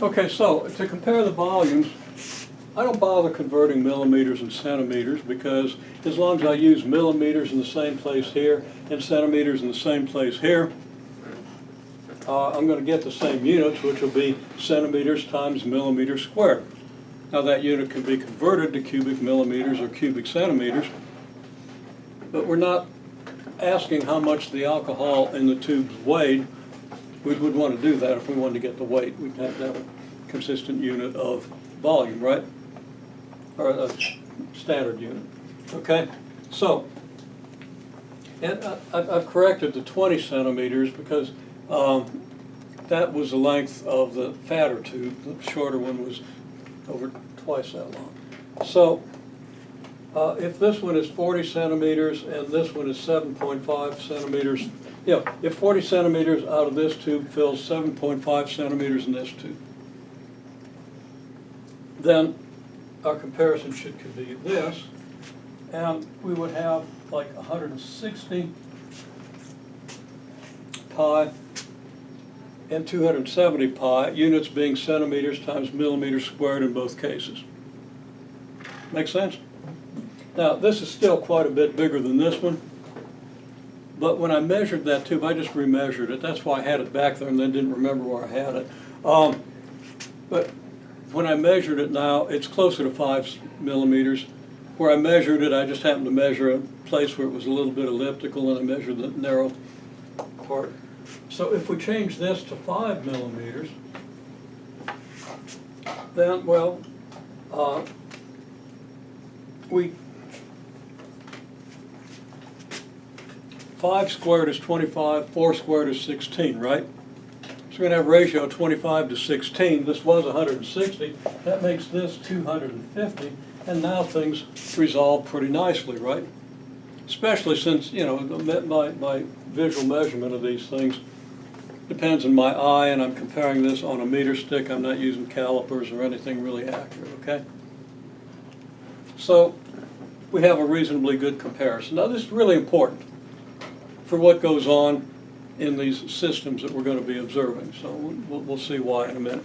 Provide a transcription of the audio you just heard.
Okay, so to compare the volumes, I don't bother converting millimeters and centimeters because as long as I use millimeters in the same place here and centimeters in the same place here, I'm going to get the same units, which will be centimeters times millimeters squared. Now that unit can be converted to cubic millimeters or cubic centimeters, but we're not asking how much the alcohol in the tubes weighed. We would want to do that if we wanted to get the weight. We'd have to have a consistent unit of volume, right? Or a standard unit. Okay? So, and I've corrected to 20 centimeters because that was the length of the fatter tube. The shorter one was over twice that long. So, if this one is 40 centimeters and this one is 7.5 centimeters, if 40 centimeters out of this tube fills 7.5 centimeters in this tube, then our comparison should be this, and we would have like 160 pi and 270 pi, units being centimeters times millimeters squared in both cases. Make sense? Now, this is still quite a bit bigger than this one, but when I measured that tube, I just remeasured it. That's why I had it back there and then didn't remember where I had it. But when I measured it now, it's closer to 5 millimeters. Where I measured it, I just happened to measure a place where it was a little bit elliptical, and I measured the narrow part. So if we change this to 5 millimeters, then, well, 5 squared is 25, 4 squared is 16, right? So we're going to have a ratio of 25 to 16. This was 160. That makes this 250. And now things resolve pretty nicely, right? Especially since, my visual measurement of these things depends on my eye, and I'm comparing this on a meter stick. I'm not using calipers or anything really accurate, okay? So we have a reasonably good comparison. Now this is really important for what goes on in these systems that we're going to be observing. So we'll see why in a minute.